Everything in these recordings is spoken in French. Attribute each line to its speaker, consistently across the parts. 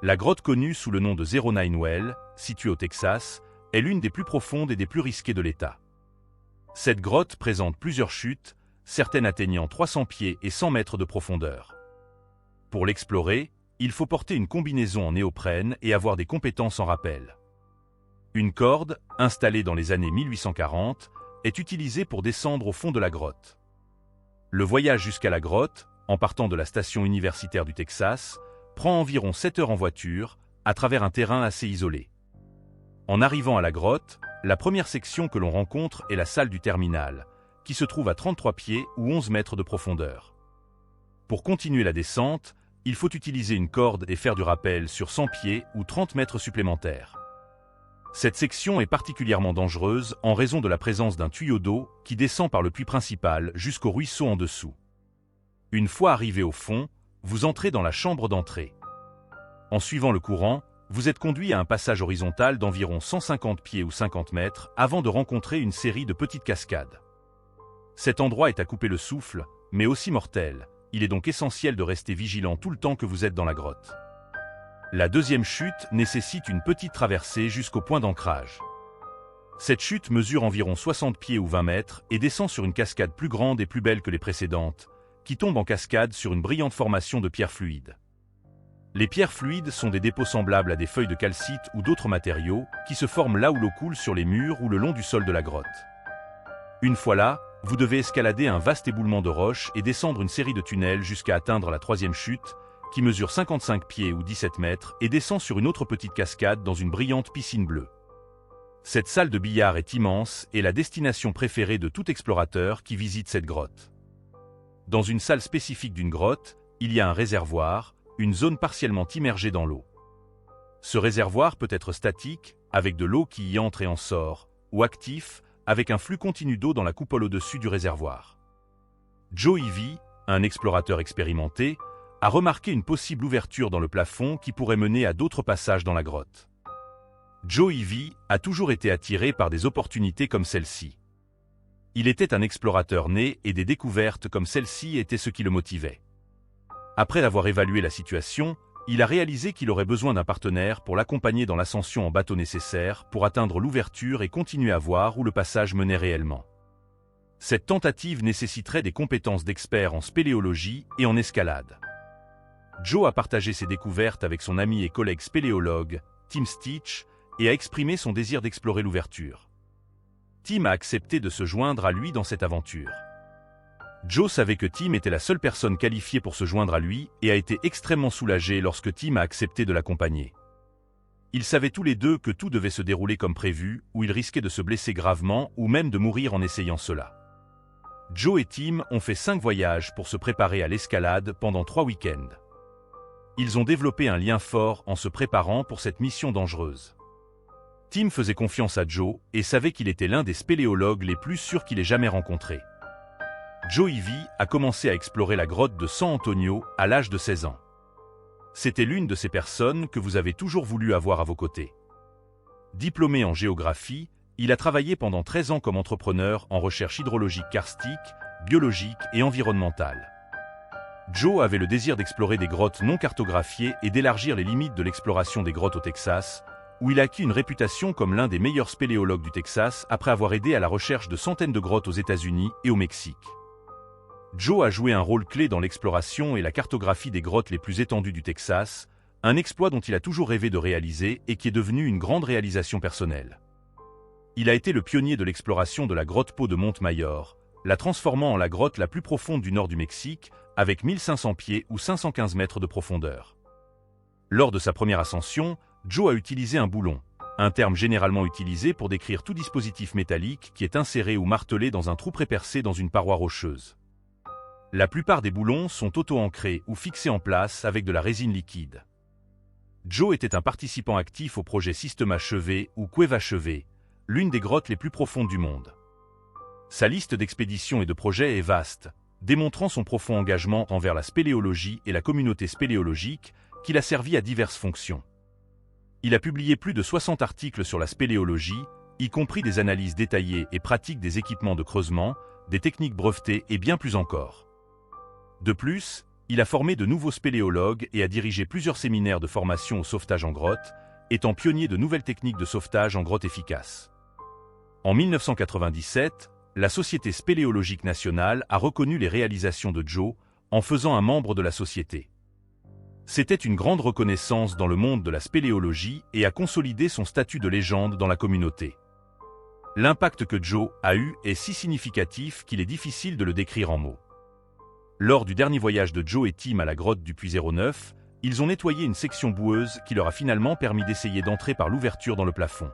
Speaker 1: La grotte connue sous le nom de Zero Nine Well, située au Texas, est l'une des plus profondes et des plus risquées de l'État. Cette grotte présente plusieurs chutes, certaines atteignant 300 pieds et 100 mètres de profondeur. Pour l'explorer, il faut porter une combinaison en néoprène et avoir des compétences en rappel. Une corde, installée dans les années 1840, est utilisée pour descendre au fond de la grotte. Le voyage jusqu'à la grotte, en partant de la station universitaire du Texas, prend environ 7 heures en voiture, à travers un terrain assez isolé. En arrivant à la grotte, la première section que l'on rencontre est la salle du terminal, qui se trouve à 33 pieds ou 11 mètres de profondeur. Pour continuer la descente, il faut utiliser une corde et faire du rappel sur 100 pieds ou 30 mètres supplémentaires. Cette section est particulièrement dangereuse en raison de la présence d'un tuyau d'eau qui descend par le puits principal jusqu'au ruisseau en dessous. Une fois arrivé au fond, vous entrez dans la chambre d'entrée. En suivant le courant, vous êtes conduit à un passage horizontal d'environ 150 pieds ou 50 mètres avant de rencontrer une série de petites cascades. Cet endroit est à couper le souffle, mais aussi mortel. Il est donc essentiel de rester vigilant tout le temps que vous êtes dans la grotte. La deuxième chute nécessite une petite traversée jusqu'au point d'ancrage. Cette chute mesure environ 60 pieds ou 20 mètres et descend sur une cascade plus grande et plus belle que les précédentes, qui tombe en cascade sur une brillante formation de pierres fluides. Les pierres fluides sont des dépôts semblables à des feuilles de calcite ou d'autres matériaux qui se forment là où l'eau coule sur les murs ou le long du sol de la grotte. Une fois là, vous devez escalader un vaste éboulement de roches et descendre une série de tunnels jusqu'à atteindre la troisième chute, qui mesure 55 pieds ou 17 mètres et descend sur une autre petite cascade dans une brillante piscine bleue. Cette salle de billard est immense et la destination préférée de tout explorateur qui visite cette grotte. Dans une salle spécifique d'une grotte, il y a un réservoir, une zone partiellement immergée dans l'eau. Ce réservoir peut être statique, avec de l'eau qui y entre et en sort, ou actif, avec un flux continu d'eau dans la coupole au-dessus du réservoir. Joe Ivy, un explorateur expérimenté, a remarqué une possible ouverture dans le plafond qui pourrait mener à d'autres passages dans la grotte. Joe Ivy a toujours été attiré par des opportunités comme celle-ci. Il était un explorateur né et des découvertes comme celle-ci étaient ce qui le motivait. Après avoir évalué la situation, il a réalisé qu'il aurait besoin d'un partenaire pour l'accompagner dans l'ascension en bateau nécessaire pour atteindre l'ouverture et continuer à voir où le passage menait réellement. Cette tentative nécessiterait des compétences d'expert en spéléologie et en escalade. Joe a partagé ses découvertes avec son ami et collègue spéléologue, Tim Stitch, et a exprimé son désir d'explorer l'ouverture. Tim a accepté de se joindre à lui dans cette aventure. Joe savait que Tim était la seule personne qualifiée pour se joindre à lui et a été extrêmement soulagé lorsque Tim a accepté de l'accompagner. Ils savaient tous les deux que tout devait se dérouler comme prévu, ou ils risquaient de se blesser gravement ou même de mourir en essayant cela. Joe et Tim ont fait 5 voyages pour se préparer à l'escalade pendant 3 week-ends. Ils ont développé un lien fort en se préparant pour cette mission dangereuse. Tim faisait confiance à Joe et savait qu'il était l'un des spéléologues les plus sûrs qu'il ait jamais rencontrés. Joe Ivy a commencé à explorer la grotte de San Antonio à l'âge de 16 ans. C'était l'une de ces personnes que vous avez toujours voulu avoir à vos côtés. Diplômé en géographie, il a travaillé pendant 13 ans comme entrepreneur en recherche hydrologique karstique, biologique et environnementale. Joe avait le désir d'explorer des grottes non cartographiées et d'élargir les limites de l'exploration des grottes au Texas, où il a acquis une réputation comme l'un des meilleurs spéléologues du Texas après avoir aidé à la recherche de centaines de grottes aux États-Unis et au Mexique. Joe a joué un rôle clé dans l'exploration et la cartographie des grottes les plus étendues du Texas, un exploit dont il a toujours rêvé de réaliser et qui est devenu une grande réalisation personnelle. Il a été le pionnier de l'exploration de la grotte Peau de Montemayor, la transformant en la grotte la plus profonde du nord du Mexique, avec 1500 pieds ou 515 mètres de profondeur. Lors de sa première ascension, Joe a utilisé un boulon, un terme généralement utilisé pour décrire tout dispositif métallique qui est inséré ou martelé dans un trou prépercé dans une paroi rocheuse. La plupart des boulons sont auto-ancrés ou fixés en place avec de la résine liquide. Joe était un participant actif au projet Sistema Chevet ou Cueva Chevet, l'une des grottes les plus profondes du monde. Sa liste d'expéditions et de projets est vaste, démontrant son profond engagement envers la spéléologie et la communauté spéléologique qu'il a servi à diverses fonctions. Il a publié plus de 60 articles sur la spéléologie, y compris des analyses détaillées et pratiques des équipements de creusement, des techniques brevetées et bien plus encore. De plus, Il a formé de nouveaux spéléologues et a dirigé plusieurs séminaires de formation au sauvetage en grotte, étant pionnier de nouvelles techniques de sauvetage en grotte efficaces. En 1997, la Société spéléologique nationale a reconnu les réalisations de Joe en faisant un membre de la société. C'était une grande reconnaissance dans le monde de la spéléologie et a consolidé son statut de légende dans la communauté. L'impact que Joe a eu est si significatif qu'il est difficile de le décrire en mots. Lors du dernier voyage de Joe et Tim à la grotte du Puits 09, ils ont nettoyé une section boueuse qui leur a finalement permis d'essayer d'entrer par l'ouverture dans le plafond.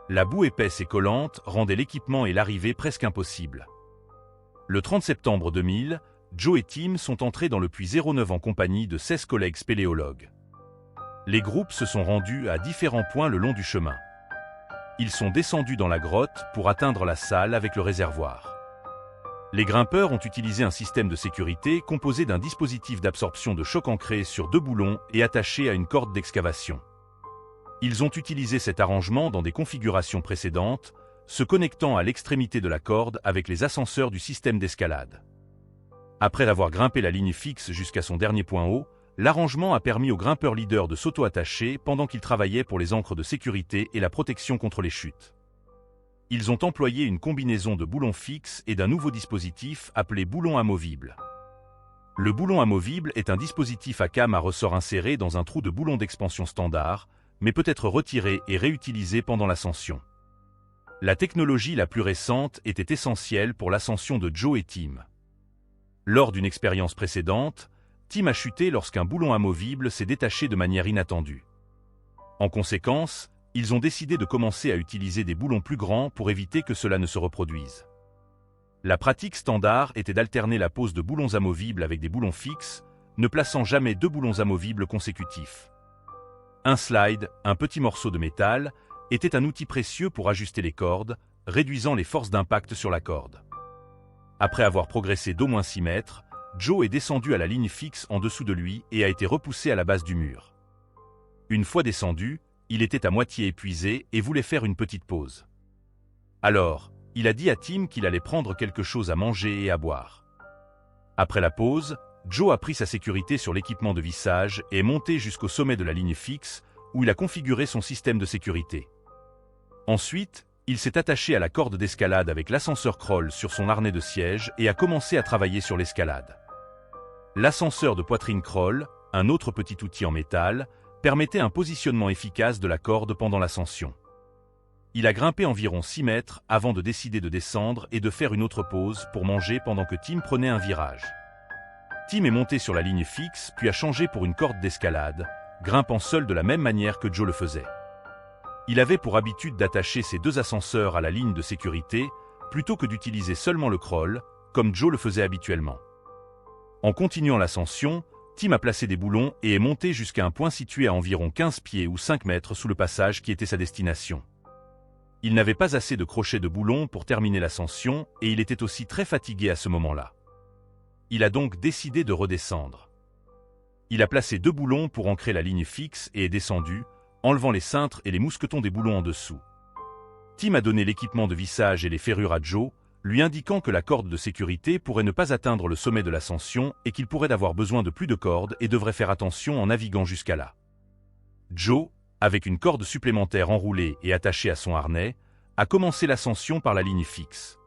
Speaker 1: La boue épaisse et collante rendait l'équipement et l'arrivée presque impossible. Le 30 septembre 2000, Joe et Tim sont entrés dans le Puits 09 en compagnie de 16 collègues spéléologues. Les groupes se sont rendus à différents points le long du chemin. Ils sont descendus dans la grotte pour atteindre la salle avec le réservoir. Les grimpeurs ont utilisé un système de sécurité composé d'un dispositif d'absorption de choc ancré sur 2 boulons et attaché à une corde d'excavation. Ils ont utilisé cet arrangement dans des configurations précédentes, se connectant à l'extrémité de la corde avec les ascenseurs du système d'escalade. Après avoir grimpé la ligne fixe jusqu'à son dernier point haut, l'arrangement a permis aux grimpeurs leaders de s'auto-attacher pendant qu'ils travaillaient pour les ancres de sécurité et la protection contre les chutes. Ils ont employé une combinaison de boulons fixes et d'un nouveau dispositif appelé boulon amovible. Le boulon amovible est un dispositif à came à ressort inséré dans un trou de boulon d'expansion standard, mais peut être retiré et réutilisé pendant l'ascension. La technologie la plus récente était essentielle pour l'ascension de Joe et Tim. Lors d'une expérience précédente, Tim a chuté lorsqu'un boulon amovible s'est détaché de manière inattendue. En conséquence, ils ont décidé de commencer à utiliser des boulons plus grands pour éviter que cela ne se reproduise. La pratique standard était d'alterner la pose de boulons amovibles avec des boulons fixes, ne plaçant jamais 2 boulons amovibles consécutifs. Un slide, un petit morceau de métal, était un outil précieux pour ajuster les cordes, réduisant les forces d'impact sur la corde. Après avoir progressé d'au moins 6 mètres, Joe est descendu à la ligne fixe en dessous de lui et a été repoussé à la base du mur. Une fois descendu, il était à moitié épuisé et voulait faire une petite pause. Alors, il a dit à Tim qu'il allait prendre quelque chose à manger et à boire. Après la pause, Joe a pris sa sécurité sur l'équipement de vissage et est monté jusqu'au sommet de la ligne fixe, où il a configuré son système de sécurité. Ensuite, il s'est attaché à la corde d'escalade avec l'ascenseur crawl sur son harnais de siège et a commencé à travailler sur l'escalade. L'ascenseur de poitrine crawl, un autre petit outil en métal, permettait un positionnement efficace de la corde pendant l'ascension. Il a grimpé environ 6 mètres avant de décider de descendre et de faire une autre pause pour manger pendant que Tim prenait un virage. Tim est monté sur la ligne fixe puis a changé pour une corde d'escalade, grimpant seul de la même manière que Joe le faisait. Il avait pour habitude d'attacher ses 2 ascenseurs à la ligne de sécurité plutôt que d'utiliser seulement le crawl, comme Joe le faisait habituellement. En continuant l'ascension, Tim a placé des boulons et est monté jusqu'à un point situé à environ 15 pieds ou 5 mètres sous le passage qui était sa destination. Il n'avait pas assez de crochets de boulons pour terminer l'ascension et il était aussi très fatigué à ce moment-là. Il a donc décidé de redescendre. Il a placé 2 boulons pour ancrer la ligne fixe et est descendu, enlevant les cintres et les mousquetons des boulons en dessous. Tim a donné l'équipement de vissage et les ferrures à Joe, lui indiquant que la corde de sécurité pourrait ne pas atteindre le sommet de l'ascension et qu'il pourrait avoir besoin de plus de cordes et devrait faire attention en naviguant jusqu'à là. Joe, avec une corde supplémentaire enroulée et attachée à son harnais, a commencé l'ascension par la ligne fixe.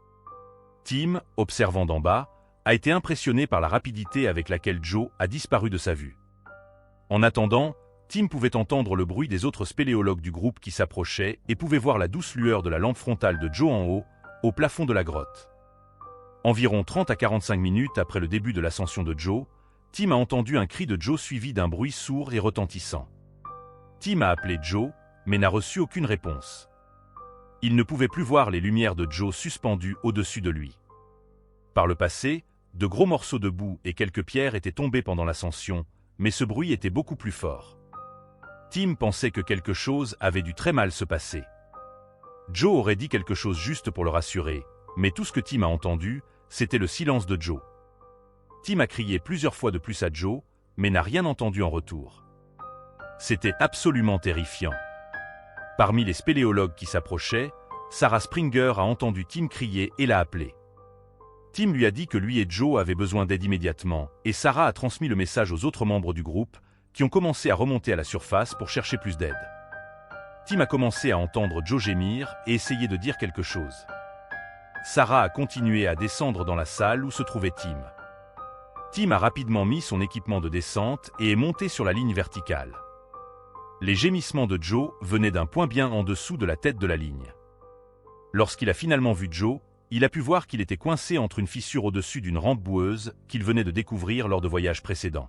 Speaker 1: Tim, observant d'en bas, a été impressionné par la rapidité avec laquelle Joe a disparu de sa vue. En attendant, Tim pouvait entendre le bruit des autres spéléologues du groupe qui s'approchaient et pouvait voir la douce lueur de la lampe frontale de Joe en haut, au plafond de la grotte. Environ 30 à 45 minutes après le début de l'ascension de Joe, Tim a entendu un cri de Joe suivi d'un bruit sourd et retentissant. Tim a appelé Joe, mais n'a reçu aucune réponse. Il ne pouvait plus voir les lumières de Joe suspendues au-dessus de lui. Par le passé, de gros morceaux de boue et quelques pierres étaient tombés pendant l'ascension, mais ce bruit était beaucoup plus fort. Tim pensait que quelque chose avait dû très mal se passer. Joe aurait dit quelque chose juste pour le rassurer, mais tout ce que Tim a entendu, c'était le silence de Joe. Tim a crié plusieurs fois de plus à Joe, mais n'a rien entendu en retour. C'était absolument terrifiant. Parmi les spéléologues qui s'approchaient, Sarah Springer a entendu Tim crier et l'a appelé. Tim lui a dit que lui et Joe avaient besoin d'aide immédiatement, et Sarah a transmis le message aux autres membres du groupe, qui ont commencé à remonter à la surface pour chercher plus d'aide. Tim a commencé à entendre Joe gémir et essayer de dire quelque chose. Sarah a continué à descendre dans la salle où se trouvait Tim. Tim a rapidement mis son équipement de descente et est monté sur la ligne verticale. Les gémissements de Joe venaient d'un point bien en dessous de la tête de la ligne. Lorsqu'il a finalement vu Joe, il a pu voir qu'il était coincé entre une fissure au-dessus d'une rampe boueuse qu'il venait de découvrir lors de voyages précédents.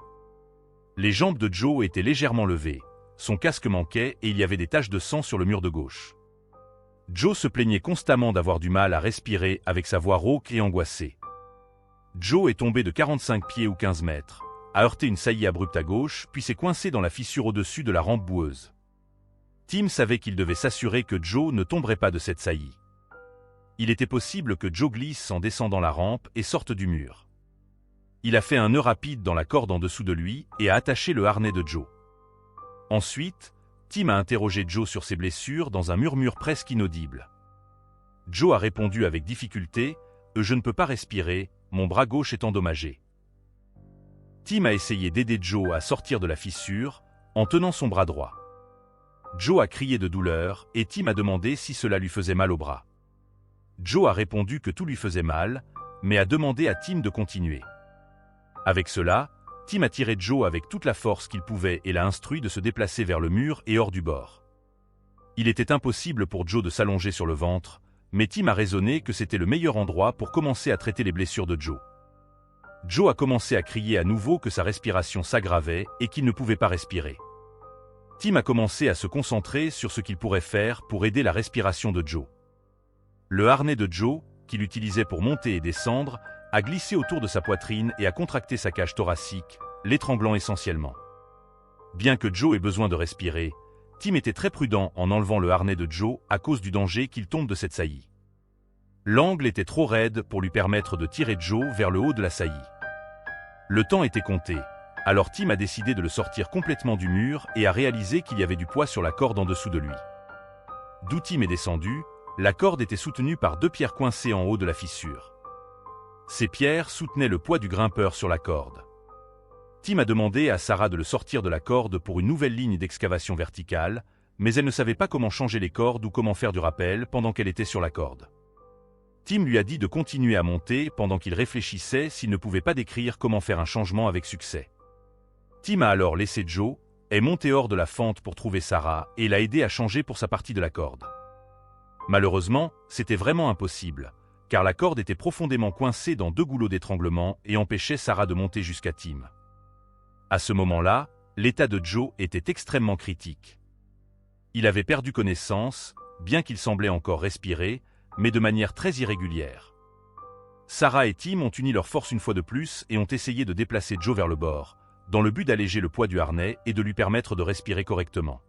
Speaker 1: Les jambes de Joe étaient légèrement levées, son casque manquait et il y avait des taches de sang sur le mur de gauche. Joe se plaignait constamment d'avoir du mal à respirer avec sa voix rauque et angoissée. Joe est tombé de 45 pieds ou 15 mètres, a heurté une saillie abrupte à gauche, puis s'est coincé dans la fissure au-dessus de la rampe boueuse. Tim savait qu'il devait s'assurer que Joe ne tomberait pas de cette saillie. Il était possible que Joe glisse en descendant la rampe et sorte du mur. Il a fait un nœud rapide dans la corde en dessous de lui et a attaché le harnais de Joe. Ensuite, Tim a interrogé Joe sur ses blessures dans un murmure presque inaudible. Joe a répondu avec difficulté « Je ne peux pas respirer, mon bras gauche est endommagé ». Tim a essayé d'aider Joe à sortir de la fissure en tenant son bras droit. Joe a crié de douleur et Tim a demandé si cela lui faisait mal au bras. Joe a répondu que tout lui faisait mal, mais a demandé à Tim de continuer. Avec cela, Tim a tiré Joe avec toute la force qu'il pouvait et l'a instruit de se déplacer vers le mur et hors du bord. Il était impossible pour Joe de s'allonger sur le ventre, mais Tim a raisonné que c'était le meilleur endroit pour commencer à traiter les blessures de Joe. Joe a commencé à crier à nouveau que sa respiration s'aggravait et qu'il ne pouvait pas respirer. Tim a commencé à se concentrer sur ce qu'il pourrait faire pour aider la respiration de Joe. Le harnais de Joe, qu'il utilisait pour monter et descendre, a glissé autour de sa poitrine et a contracté sa cage thoracique, l'étranglant essentiellement. Bien que Joe ait besoin de respirer, Tim était très prudent en enlevant le harnais de Joe à cause du danger qu'il tombe de cette saillie. L'angle était trop raide pour lui permettre de tirer Joe vers le haut de la saillie. Le temps était compté, alors Tim a décidé de le sortir complètement du mur et a réalisé qu'il y avait du poids sur la corde en dessous de lui. D'où Tim est descendu, la corde était soutenue par 2 pierres coincées en haut de la fissure. Ces pierres soutenaient le poids du grimpeur sur la corde. Tim a demandé à Sarah de le sortir de la corde pour une nouvelle ligne d'excavation verticale, mais elle ne savait pas comment changer les cordes ou comment faire du rappel pendant qu'elle était sur la corde. Tim lui a dit de continuer à monter pendant qu'il réfléchissait s'il ne pouvait pas décrire comment faire un changement avec succès. Tim a alors laissé Joe, est monté hors de la fente pour trouver Sarah et l'a aidé à changer pour sa partie de la corde. Malheureusement, c'était vraiment impossible, car la corde était profondément coincée dans 2 goulots d'étranglement et empêchait Sarah de monter jusqu'à Tim. À ce moment-là, l'état de Joe était extrêmement critique. Il avait perdu connaissance, bien qu'il semblait encore respirer, mais de manière très irrégulière. Sarah et Tim ont uni leurs forces une fois de plus et ont essayé de déplacer Joe vers le bord, dans le but d'alléger le poids du harnais et de lui permettre de respirer correctement.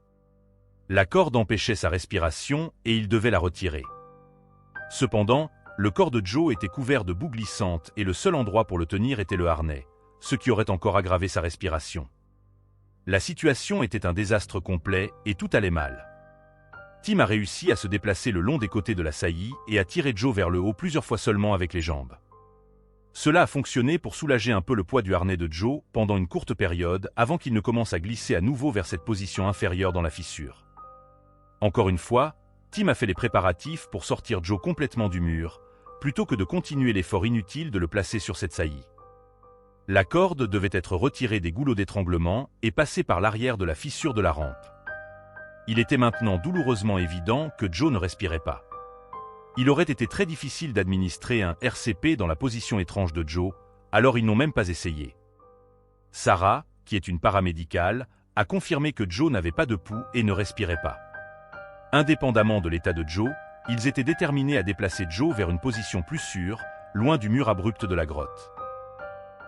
Speaker 1: La corde empêchait sa respiration et il devait la retirer. Cependant, le corps de Joe était couvert de boue glissante et le seul endroit pour le tenir était le harnais, ce qui aurait encore aggravé sa respiration. La situation était un désastre complet et tout allait mal. Tim a réussi à se déplacer le long des côtés de la saillie et à tirer Joe vers le haut plusieurs fois seulement avec les jambes. Cela a fonctionné pour soulager un peu le poids du harnais de Joe pendant une courte période avant qu'il ne commence à glisser à nouveau vers cette position inférieure dans la fissure. Encore une fois, Tim a fait les préparatifs pour sortir Joe complètement du mur, plutôt que de continuer l'effort inutile de le placer sur cette saillie. La corde devait être retirée des goulots d'étranglement et passer par l'arrière de la fissure de la rampe. Il était maintenant douloureusement évident que Joe ne respirait pas. Il aurait été très difficile d'administrer un RCP dans la position étrange de Joe, alors ils n'ont même pas essayé. Sarah, qui est une paramédicale, a confirmé que Joe n'avait pas de pouls et ne respirait pas. Indépendamment de l'état de Joe, ils étaient déterminés à déplacer Joe vers une position plus sûre, loin du mur abrupt de la grotte.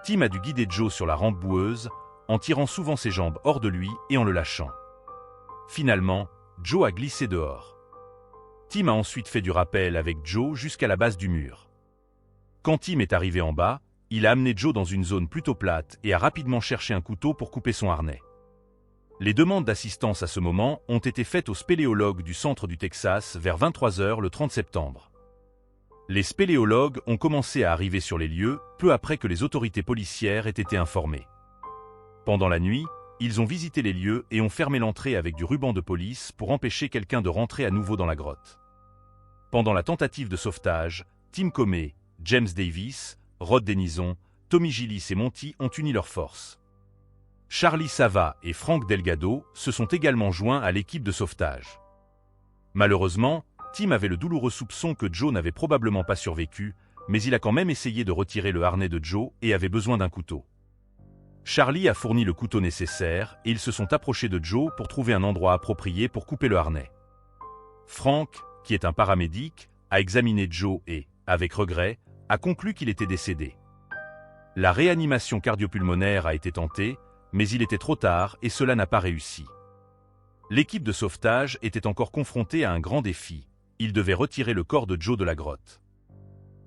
Speaker 1: Tim a dû guider Joe sur la rampe boueuse, en tirant souvent ses jambes hors de lui et en le lâchant. Finalement, Joe a glissé dehors. Tim a ensuite fait du rappel avec Joe jusqu'à la base du mur. Quand Tim est arrivé en bas, il a amené Joe dans une zone plutôt plate et a rapidement cherché un couteau pour couper son harnais. Les demandes d'assistance à ce moment ont été faites au spéléologue du centre du Texas vers 23 h le 30 septembre. Les spéléologues ont commencé à arriver sur les lieux peu après que les autorités policières aient été informées. Pendant la nuit, ils ont visité les lieux et ont fermé l'entrée avec du ruban de police pour empêcher quelqu'un de rentrer à nouveau dans la grotte. Pendant la tentative de sauvetage, Tim Comey, James Davis, Rod Denison, Tommy Gillis et Monty ont uni leurs forces. Charlie Sava et Frank Delgado se sont également joints à l'équipe de sauvetage. Malheureusement, Tim avait le douloureux soupçon que Joe n'avait probablement pas survécu, mais il a quand même essayé de retirer le harnais de Joe et avait besoin d'un couteau. Charlie a fourni le couteau nécessaire et ils se sont approchés de Joe pour trouver un endroit approprié pour couper le harnais. Frank, qui est un paramédic, a examiné Joe et, avec regret, a conclu qu'il était décédé. La réanimation cardiopulmonaire a été tentée, mais il était trop tard et cela n'a pas réussi. L'équipe de sauvetage était encore confrontée à un grand défi. Ils devaient retirer le corps de Joe de la grotte.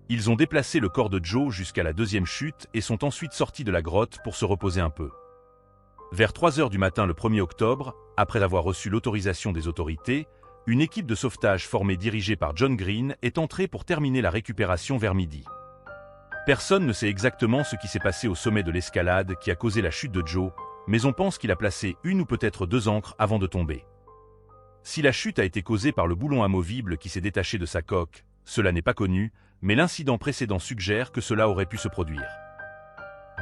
Speaker 1: Ils ont déplacé le corps de Joe jusqu'à la deuxième chute et sont ensuite sortis de la grotte pour se reposer un peu. Vers 3 heures du matin le 1er octobre, après avoir reçu l'autorisation des autorités, une équipe de sauvetage formée dirigée par John Green est entrée pour terminer la récupération vers midi. Personne ne sait exactement ce qui s'est passé au sommet de l'escalade qui a causé la chute de Joe, mais on pense qu'il a placé 1 ou peut-être 2 ancres avant de tomber. Si la chute a été causée par le boulon amovible qui s'est détaché de sa coque, cela n'est pas connu, mais l'incident précédent suggère que cela aurait pu se produire.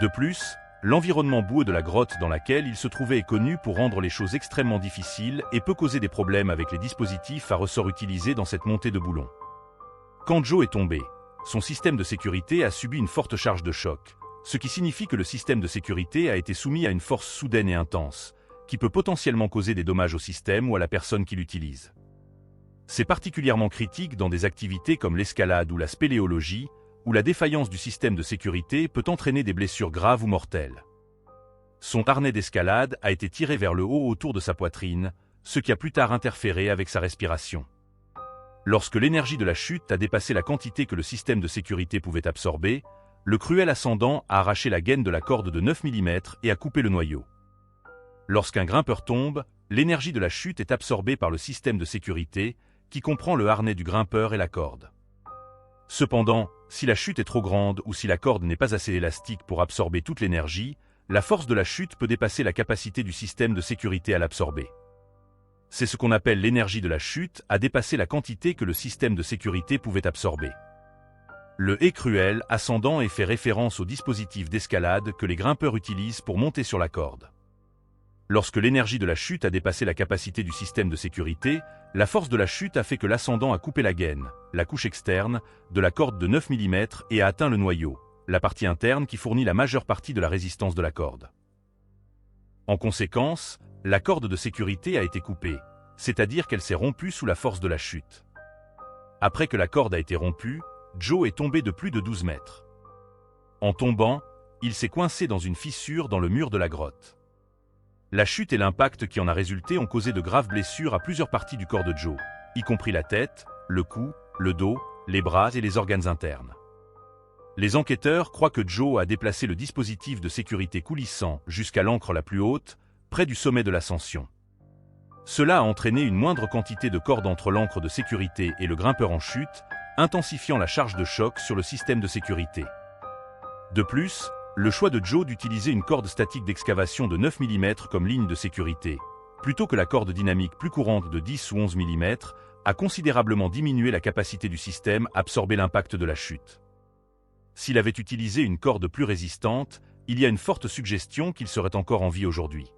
Speaker 1: De plus, l'environnement boueux de la grotte dans laquelle il se trouvait est connu pour rendre les choses extrêmement difficiles et peut causer des problèmes avec les dispositifs à ressort utilisés dans cette montée de boulons. Quand Joe est tombé, son système de sécurité a subi une forte charge de choc, ce qui signifie que le système de sécurité a été soumis à une force soudaine et intense, qui peut potentiellement causer des dommages au système ou à la personne qui l'utilise. C'est particulièrement critique dans des activités comme l'escalade ou la spéléologie, où la défaillance du système de sécurité peut entraîner des blessures graves ou mortelles. Son harnais d'escalade a été tiré vers le haut autour de sa poitrine, ce qui a plus tard interféré avec sa respiration. Lorsque l'énergie de la chute a dépassé la quantité que le système de sécurité pouvait absorber, le cruel ascendant a arraché la gaine de la corde de 9 mm et a coupé le noyau. Lorsqu'un grimpeur tombe, l'énergie de la chute est absorbée par le système de sécurité, qui comprend le harnais du grimpeur et la corde. Cependant, si la chute est trop grande ou si la corde n'est pas assez élastique pour absorber toute l'énergie, la force de la chute peut dépasser la capacité du système de sécurité à l'absorber. C'est ce qu'on appelle l'énergie de la chute a dépassé la quantité que le système de sécurité pouvait absorber. Le « cruel ascendant » est fait référence au dispositif d'escalade que les grimpeurs utilisent pour monter sur la corde. Lorsque l'énergie de la chute a dépassé la capacité du système de sécurité, la force de la chute a fait que l'ascendant a coupé la gaine, la couche externe, de la corde de 9 mm et a atteint le noyau, la partie interne qui fournit la majeure partie de la résistance de la corde. En conséquence, la corde de sécurité a été coupée, c'est-à-dire qu'elle s'est rompue sous la force de la chute. Après que la corde a été rompue, Joe est tombé de plus de 12 mètres. En tombant, il s'est coincé dans une fissure dans le mur de la grotte. La chute et l'impact qui en a résulté ont causé de graves blessures à plusieurs parties du corps de Joe, y compris la tête, le cou, le dos, les bras et les organes internes. Les enquêteurs croient que Joe a déplacé le dispositif de sécurité coulissant jusqu'à l'ancre la plus haute, près du sommet de l'ascension. Cela a entraîné une moindre quantité de corde entre l'ancre de sécurité et le grimpeur en chute, intensifiant la charge de choc sur le système de sécurité. De plus, le choix de Joe d'utiliser une corde statique d'excavation de 9 mm comme ligne de sécurité, plutôt que la corde dynamique plus courante de 10 ou 11 mm, a considérablement diminué la capacité du système à absorber l'impact de la chute. S'il avait utilisé une corde plus résistante, il y a une forte suggestion qu'il serait encore en vie aujourd'hui.